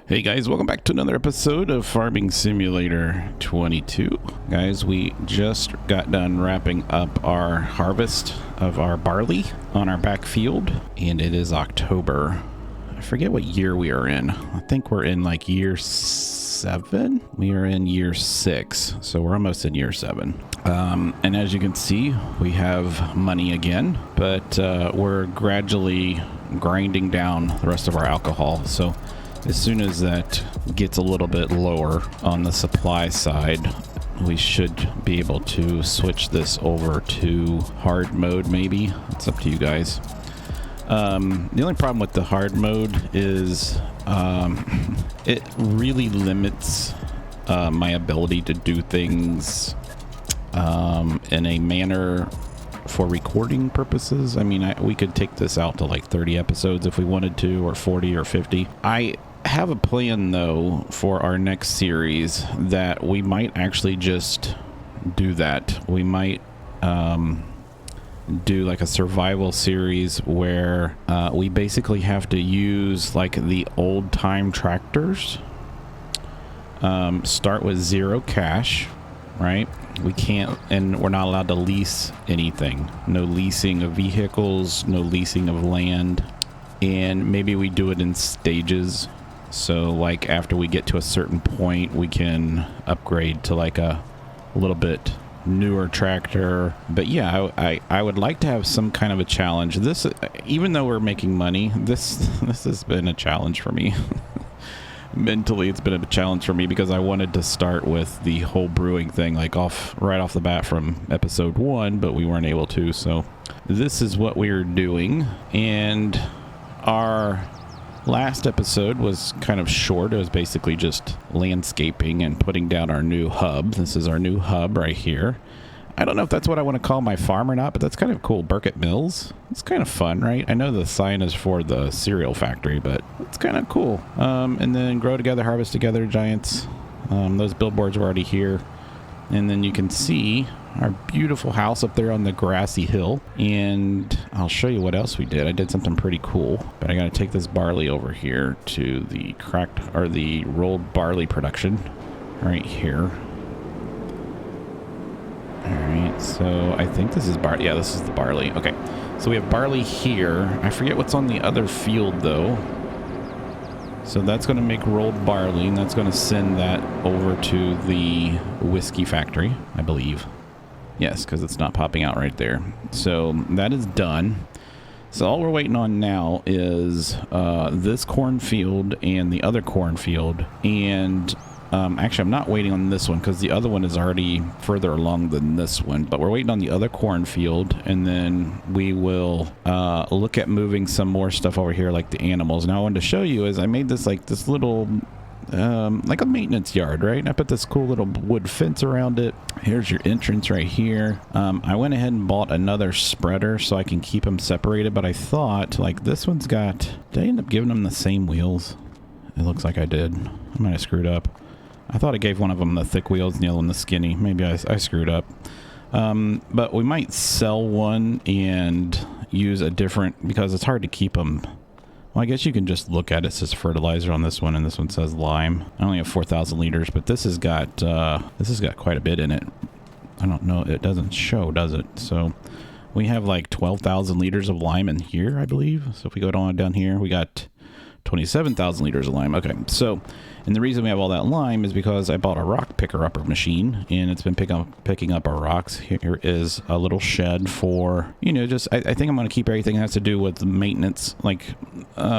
Hey guys, welcome back to another episode of Farming Simulator 22. Guys, we just got done wrapping up our harvest of our barley on our back field, and it is October. I forget what year we are in. I think we're in like year 7. We are in year 6, so we're almost in year 7. And as you can see, we have money again, but we're gradually grinding down the rest of our alcohol. So as soon as that gets a little bit lower on the supply side, we should be able to switch this over to hard mode, maybe. It's up to you guys. The only problem with the hard mode is it really limits my ability to do things in a manner for recording purposes. I mean, we could take this out to like 30 episodes if we wanted to, or 40 or 50. I have a plan though for our next series that we might actually just do that. We might do like a survival series where we basically have to use like the old time tractors. Start with 0 cash, right? We can't, and we're not allowed to lease anything. No leasing of vehicles, no leasing of land, and maybe we do it in stages. So like after we get to a certain point, we can upgrade to like a little bit newer tractor. But yeah, I would like to have some kind of a challenge. This, even though we're making money, this has been a challenge for me. Mentally, it's been a challenge for me because I wanted to start with the whole brewing thing like right off the bat from episode 1, but we weren't able to. So this is what we are doing, and our last episode was kind of short. It was basically just landscaping and putting down our new hub. This is our new hub right here. I don't know if that's what I want to call my farm or not, but that's kind of cool. Burkett Mills. It's kind of fun, right? I know the sign is for the cereal factory, but it's kind of cool. And then grow together, harvest together, giants. Those billboards are already here. And then you can see our beautiful house up there on the grassy hill. And I'll show you what else we did. I did something pretty cool, but I got to take this barley over here to the the rolled barley production right here. All right, so I think this is barley. Yeah, this is the barley. Okay, so we have barley here. I forget what's on the other field though. So that's going to make rolled barley, and that's going to send that over to the whiskey factory, I believe. Yes, because it's not popping out right there. So that is done. So all we're waiting on now is this cornfield and the other cornfield. And actually, I'm not waiting on this one because the other one is already further along than this one. But we're waiting on the other cornfield, and then we will look at moving some more stuff over here, like the animals. Now, I wanted to show you is I made this like this little like a maintenance yard, right? And I put this cool little wood fence around it. Here's your entrance right here. I went ahead and bought another spreader so I can keep them separated, but I thought like this one's got, did I end up giving them the same wheels? It looks like I did. I might have screwed up. I thought I gave one of them the thick wheels and the other one the skinny. Maybe I screwed up. But we might sell one and use a different, because it's hard to keep them. Well, I guess you can just look at it. It says fertilizer on this one, and this one says lime. I only have 4,000 liters, but this has got quite a bit in it. I don't know. It doesn't show, does it? So we have like 12,000 liters of lime in here, I believe. So if we go down here, we got 27,000 liters of lime. Okay, so, and the reason we have all that lime is because I bought a rock picker-upper machine, and it's been picking up our rocks. Here is a little shed for, you know, just, I think I'm going to keep everything that has to do with the maintenance, like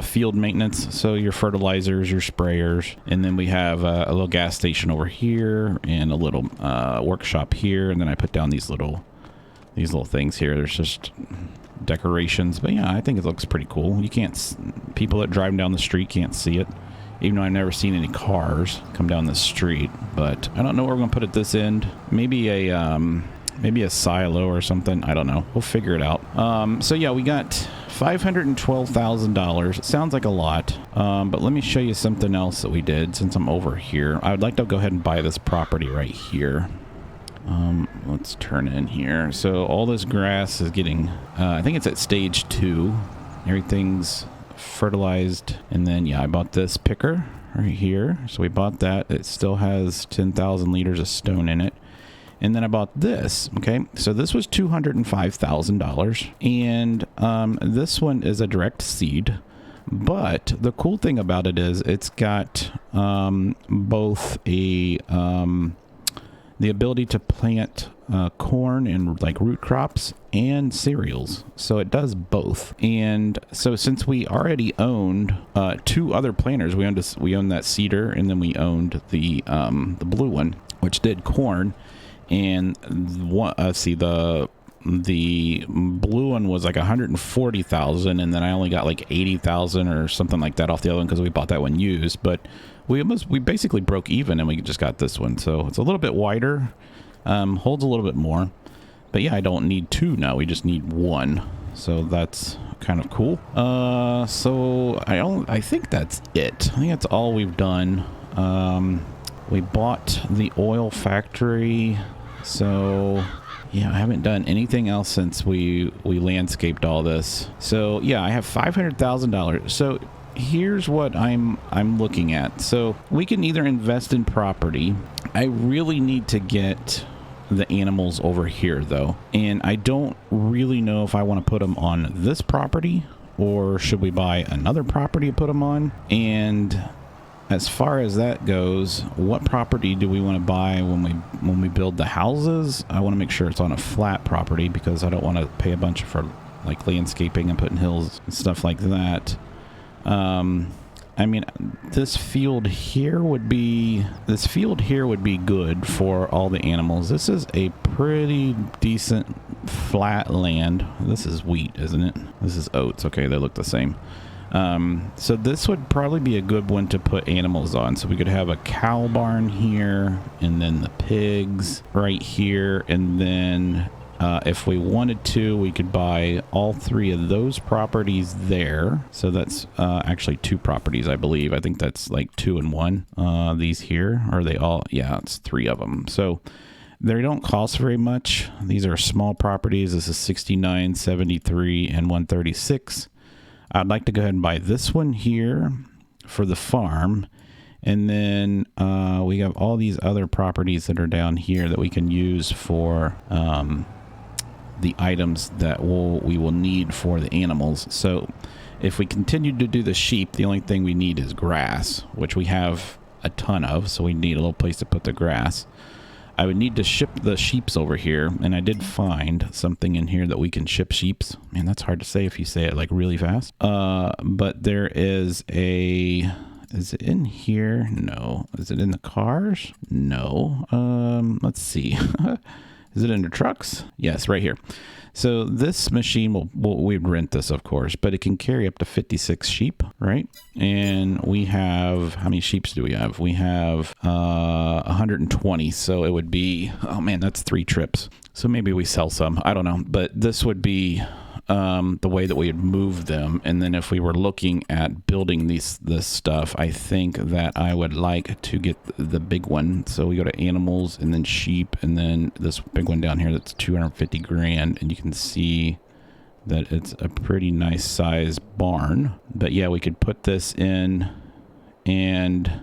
field maintenance. So your fertilizers, your sprayers, and then we have a little gas station over here, and a little workshop here, and then I put down these little things here. There's just decorations, but yeah, I think it looks pretty cool. You can't, people that drive down the street can't see it, even though I've never seen any cars come down the street. But I don't know where we're gonna put it this end. Maybe a silo or something. I don't know. We'll figure it out. So yeah, we got $512,000. It sounds like a lot, but let me show you something else that we did since I'm over here. I would like to go ahead and buy this property right here. Let's turn in here. So all this grass is getting, I think it's at stage 2. Everything's fertilized. And then, yeah, I bought this picker right here. So we bought that. It still has 10,000 liters of stone in it. And then I bought this. Okay, so this was $205,000. And this one is a direct seed. But the cool thing about it is it's got both a the ability to plant corn and like root crops and cereals. So it does both. And so since we already owned 2 other planters, we owned that cedar, and then we owned the blue one, which did corn. And the blue one was like 140,000, and then I only got like 80,000 or something like that off the other one because we bought that one used. But we basically broke even, and we just got this one. So it's a little bit wider, holds a little bit more. But yeah, I don't need 2 now. We just need 1. So that's kind of cool. So I think that's it. I think that's all we've done. We bought the oil factory. So yeah, I haven't done anything else since we landscaped all this. So yeah, I have $500,000. So here's what I'm looking at. So we can either invest in property. I really need to get the animals over here though, and I don't really know if I want to put them on this property or should we buy another property to put them on. And as far as that goes, what property do we want to buy when we build the houses? I want to make sure it's on a flat property because I don't want to pay a bunch for like landscaping and putting hills and stuff like that. I mean, this field here would be good for all the animals. This is a pretty decent flat land. This is wheat, isn't it? This is oats. Okay, they look the same. So this would probably be a good one to put animals on. So we could have a cow barn here, and then the pigs right here. And then if we wanted to, we could buy all 3 of those properties there. So that's actually 2 properties, I believe. I think that's like 2 and 1. These here, are they all? Yeah, it's 3 of them. So they don't cost very much. These are small properties. This is 69, 73, and 136. I'd like to go ahead and buy this one here for the farm. And then we have all these other properties that are down here that we can use for the items that we will need for the animals. So if we continue to do the sheep, the only thing we need is grass, which we have a ton of. So we need a little place to put the grass. I would need to ship the sheeps over here, and I did find something in here that we can ship sheeps. Man, that's hard to say if you say it like really fast. But there is is it in here? No. Is it in the cars? No. Let's see. Is it in the trucks? Yes, right here. So this machine we'd rent this, of course, but it can carry up to 56 sheep, right? And we have, how many sheep do we have? We have 120. So it would be, oh man, that's 3 trips. So maybe we sell some. I don't know. But this would be the way that we would move them. And then if we were looking at building this stuff, I think that I would like to get the big one. So we go to animals and then sheep, and then this big one down here that's 250 grand, and you can see that it's a pretty nice size barn. But yeah, we could put this in. And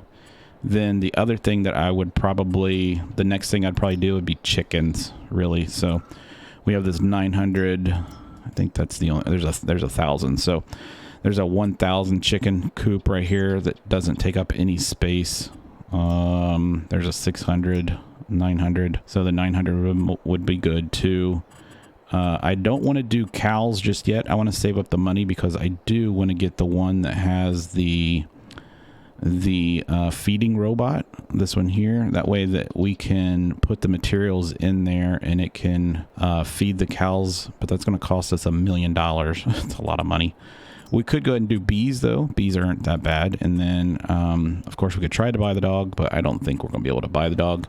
then the other thing that the next thing I'd probably do would be chickens, really. So we have this 900, I think that's the only, there's 1,000. So there's a 1,000 chicken coop right here that doesn't take up any space. There's a 600, 900. So the 900 would be good too. I don't want to do cows just yet. I want to save up the money because I do want to get the one that has the feeding robot, this one here. That way that we can put the materials in there and it can feed the cows, but that's going to cost us $1 million. It's a lot of money. We could go ahead and do bees though. Bees aren't that bad. And then of course we could try to buy the dog, but I don't think we're going to be able to buy the dog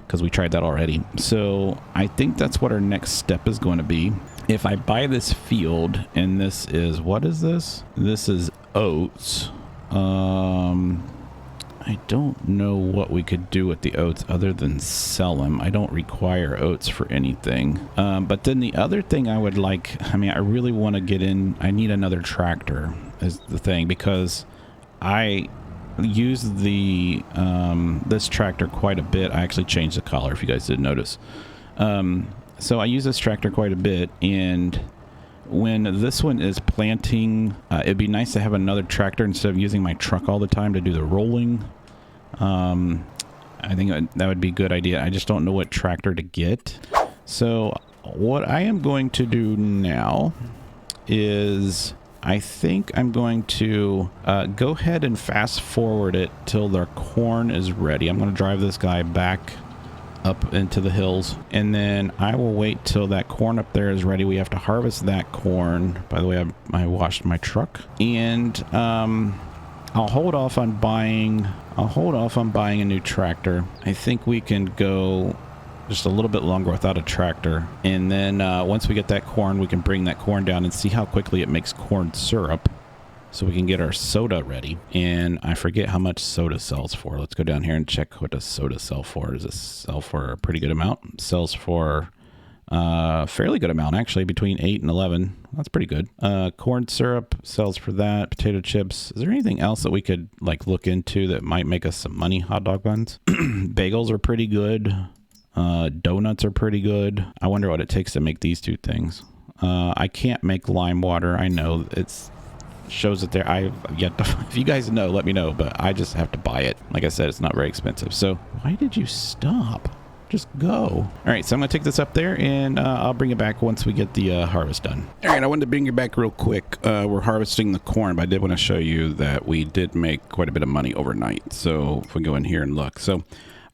because we tried that already. So I think that's what our next step is going to be. If I buy this field, and this is, what is this? This is oats. I don't know what we could do with the oats other than sell them. I don't require oats for anything. But then the other thing I would like, I mean, I really want to get in, I need another tractor. is the thing, because I use the this tractor quite a bit. I actually changed the collar if you guys didn't notice. So I use this tractor quite a bit, and when this one is planting, it'd be nice to have another tractor instead of using my truck all the time to do the rolling. I think that would be a good idea. I just don't know what tractor to get. So what I am going to do now is I think I'm going to go ahead and fast forward it till their corn is ready. I'm going to drive this guy back up into the hills, and then I will wait till that corn up there is ready. We have to harvest that corn. By the way, I washed my truck, and I'll hold off on buying a new tractor. I think we can go just a little bit longer without a tractor, and then once we get that corn, we can bring that corn down and see how quickly it makes corn syrup, so we can get our soda ready. And I forget how much soda sells for. Let's go down here and check what does soda sell for. Does it sell for a pretty good amount? It sells for a fairly good amount, actually, between 8 and 11. That's pretty good. Corn syrup sells for that. Potato chips. Is there anything else that we could like look into that might make us some money? Hot dog buns. Bagels are pretty good. Donuts are pretty good. I wonder what it takes to make these two things. I can't make lime water. I know it's shows that there. I've yet to. If you guys know, let me know. But I just have to buy it. Like I said, it's not very expensive. So why did you stop? Just go. All right, so I'm gonna take this up there, and I'll bring it back once we get the harvest done. All right, I wanted to bring you back real quick. We're harvesting the corn, but I did want to show you that we did make quite a bit of money overnight. So if we go in here and look, so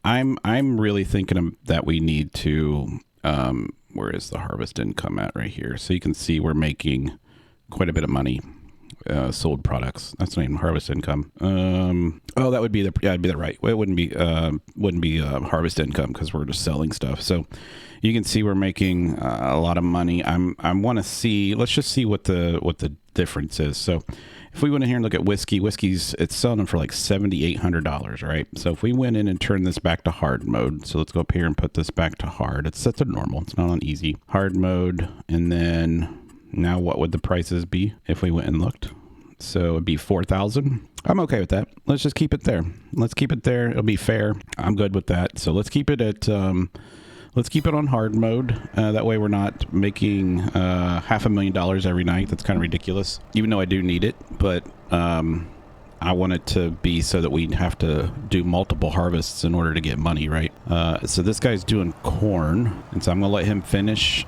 I'm really thinking that we need to. Where is the harvest income at? Right here. So you can see we're making quite a bit of money. Sold products. That's not even harvest income. Oh, that would be it'd be the right. It wouldn't be harvest income because we're just selling stuff. So you can see we're making a lot of money. I want to see. Let's just see what the difference is. So if we went in here and look at whiskey's it's selling for like $7,800, right? So if we went in and turned this back to hard mode, so let's go up here and put this back to hard. It's set to normal. It's not on easy. Hard mode, and then. Now what would the prices be if we went and looked? So it'd be 4,000. I'm okay with that. Let's just keep it there. Let's keep it there. It'll be fair. I'm good with that. So let's keep it at let's keep it on hard mode. That way we're not making $500,000 every night. That's kind of ridiculous. Even though I do need it, but I want it to be so that we have to do multiple harvests in order to get money, right? So this guy's doing corn, and so I'm gonna let him finish.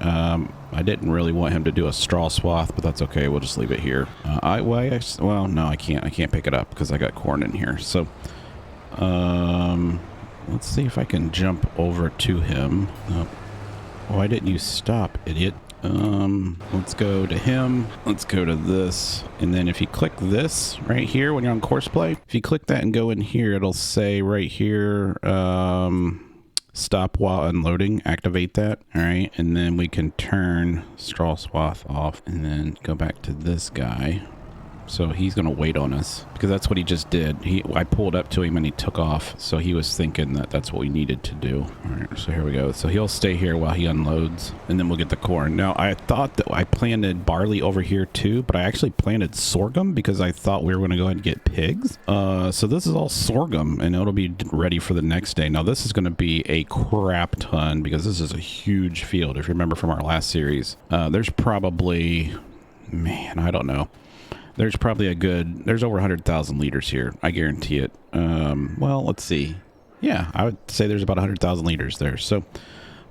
I didn't really want him to do a straw swath, but that's okay. We'll just leave it here. Well, no, I can't. I can't pick it up because I got corn in here. So, let's see if I can jump over to him. Why didn't you stop, idiot? Let's go to him. Let's go to this. And then if you click this right here when you're on course play, if you click that and go in here, it'll say right here, stop while unloading, activate that. All right. And then we can turn straw swath off and then go back to this guy. So he's going to wait on us because that's what he just did. I pulled up to him and he took off. So he was thinking that that's what we needed to do. All right, so here we go. So he'll stay here while he unloads and then we'll get the corn. Now, I thought that I planted barley over here too, but I actually planted sorghum because I thought we were going to go ahead and get pigs. So this is all sorghum and it'll be ready for the next day. Now, this is going to be a crap ton because this is a huge field. If you remember from our last series, there's probably, man, I don't know. There's probably there's over 100,000 liters here. I guarantee it. Well, let's see. Yeah, I would say there's about 100,000 liters there. So,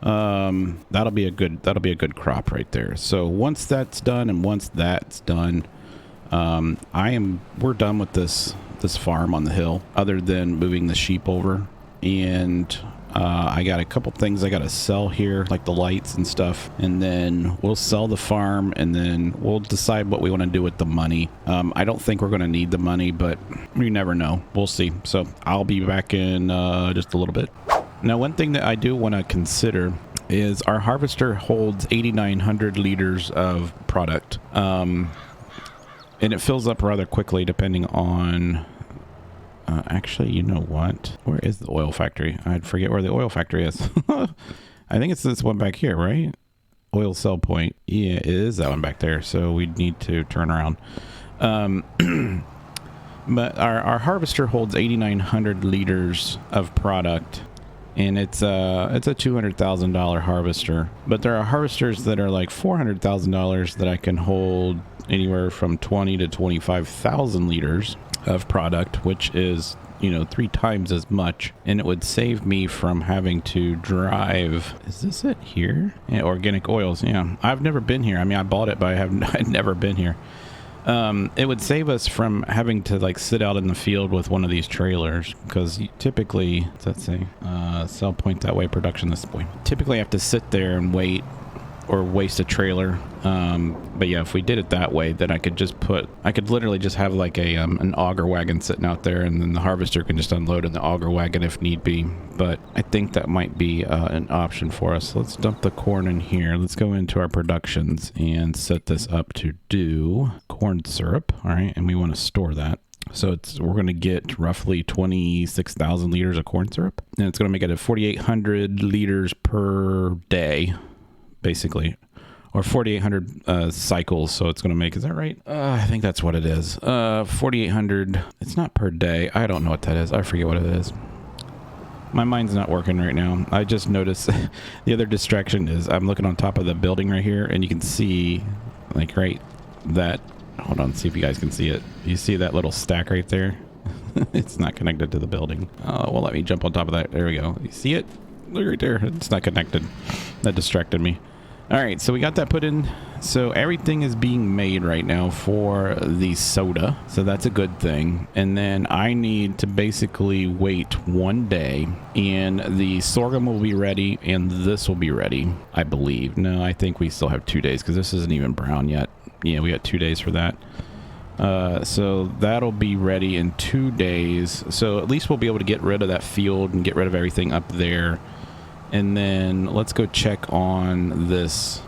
that'll be a good crop right there. So once that's done and once that's done, we're done with this farm on the hill other than moving the sheep over. And, I got a couple things I got to sell here, like the lights and stuff. And then we'll sell the farm and then we'll decide what we want to do with the money. I don't think we're going to need the money, but we never know. We'll see. So I'll be back in just a little bit. Now, one thing that I do want to consider is our harvester holds 8,900 liters of product. And it fills up rather quickly depending on... actually, you know what? Where is the oil factory? I'd forget where the oil factory is. I think it's this one back here, right? Oil sell point. Yeah, it is that one back there. So we need to turn around. But our harvester holds 8,900 liters of product, and it's a $200,000 harvester. But there are harvesters that are like $400,000 that I can hold anywhere from 20 to 25,000 liters of product, which is, you know, 3 times as much, and it would save me from having to drive. Is this it here? Yeah, organic oils. Yeah, I've never been here. I mean, I bought it, but I'd never been here. It would save us from having to like sit out in the field with one of these trailers, because you typically, let's say, sell point that way, production this way. Typically, I have to sit there and wait or waste a trailer. But yeah, if we did it that way, then I could literally just have like an auger wagon sitting out there, and then the harvester can just unload in the auger wagon if need be. But I think that might be an option for us. Let's dump the corn in here. Let's go into our productions and set this up to do corn syrup. All right, and we want to store that. So we're going to get roughly 26,000 liters of corn syrup, and it's going to make it at 4,800 liters per day, basically, or 4,800 cycles. So it's going to make, is that right? I think that's what it is. 4,800. It's not per day. I don't know what that is. I forget what it is. My mind's not working right now. I just noticed the other distraction is I'm looking on top of the building right here, and you can see like that. Hold on, see if you guys can see it. You see that little stack right there? It's not connected to the building. Oh, well, let me jump on top of that. There we go. You see it? Look right there. It's not connected. That distracted me. All right, so we got that put in. So everything is being made right now for the soda. So that's a good thing. And then I need to basically wait 1 day, and the sorghum will be ready, and this will be ready, I believe. No, I think we still have 2 days, because this isn't even brown yet. Yeah, we got 2 days for that. So that'll be ready in 2 days. So at least we'll be able to get rid of that field and get rid of everything up there. And then let's go check on this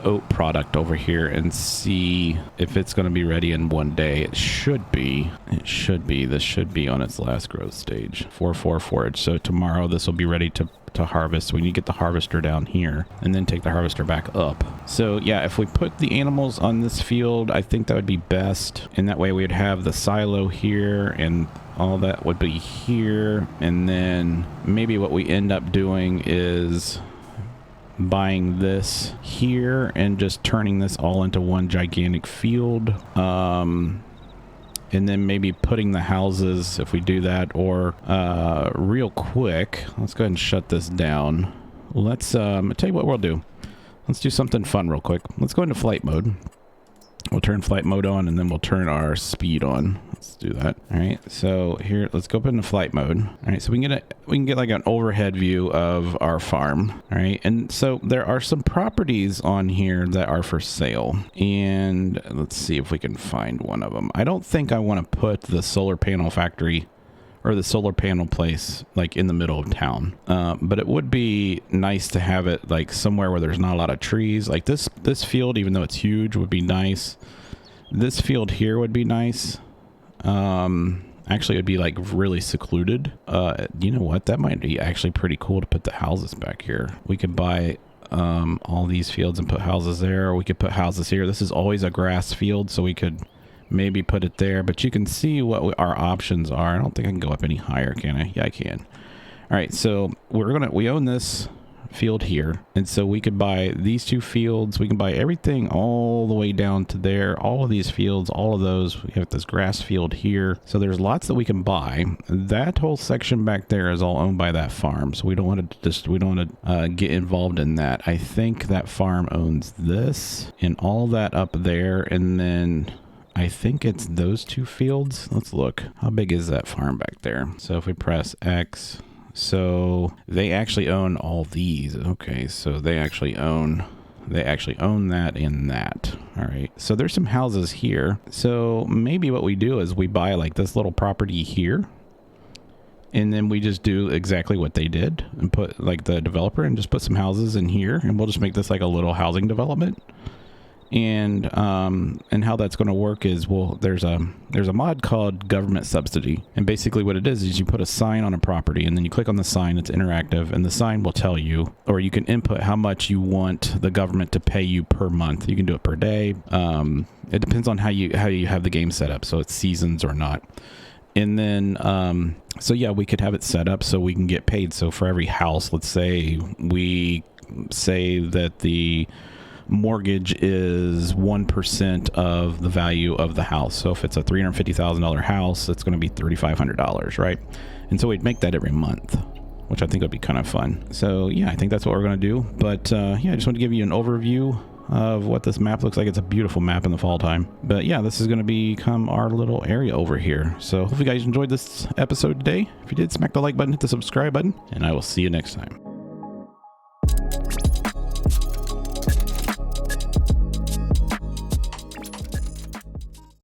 oat product over here and see if it's going to be ready in 1 day. It should be. This should be on its last growth stage. 4-4 forage. So tomorrow this will be ready to harvest. We need to get the harvester down here and then take the harvester back up. So yeah, if we put the animals on this field, I think that would be best. And that way we'd have the silo here, and all that would be here. And then maybe what we end up doing is buying this here and just turning this all into one gigantic field. And then maybe putting the houses, if we do that, or real quick, let's go ahead and shut this down. Let's tell you what we'll do. Let's do something fun real quick. Let's go into flight mode. We'll turn flight mode on, and then we'll turn our speed on. Let's do that. All right, so here, let's go up into flight mode. All right, so we can get like an overhead view of our farm. All right, and so there are some properties on here that are for sale, and let's see if we can find one of them. I don't think I want to put the solar panel factory or the solar panel place like in the middle of town, but it would be nice to have it like somewhere where there's not a lot of trees. Like this field, even though it's huge, would be nice. This field here would be nice. Actually, it would be like really secluded. You know what, that might be actually pretty cool to put the houses back here. We could buy all these fields and put houses there, or we could put houses here. This is always a grass field, so we could maybe put it there, but you can see what our options are. I don't think I can go up any higher, can I? Yeah, I can. All right, so we own this field here, and so we could buy these 2 fields. We can buy everything all the way down to there. All of these fields, all of those. We have this grass field here, so there's lots that we can buy. That whole section back there is all owned by that farm, so we don't want to get involved in that. I think that farm owns this and all that up there, and then I think it's those 2 fields. Let's look. How big is that farm back there? So if we press X, so they actually own all these. Okay, so they actually own that and that. All right, so there's some houses here. So maybe what we do is we buy like this little property here, and then we just do exactly what they did and put like the developer and just put some houses in here, and we'll just make this like a little housing development. And how that's going to work is, well, there's a mod called government subsidy, and basically what it is you put a sign on a property, and then you click on the sign. It's interactive, and the sign will tell you, or you can input how much you want the government to pay you per month. You can do it per day. It depends on how you have the game set up, so it's seasons or not. And then so yeah, we could have it set up so we can get paid. So for every house, let's say we say that the mortgage is 1% of the value of the house. So if it's a $350,000 house, it's going to be $3,500, right? And so we'd make that every month, which I think would be kind of fun. So yeah, I think that's what we're going to do. But yeah, I just want to give you an overview of what this map looks like. It's a beautiful map in the fall time. But yeah, this is going to become our little area over here. So hopefully you guys enjoyed this episode today. If you did, smack the like button, hit the subscribe button, and I will see you next time.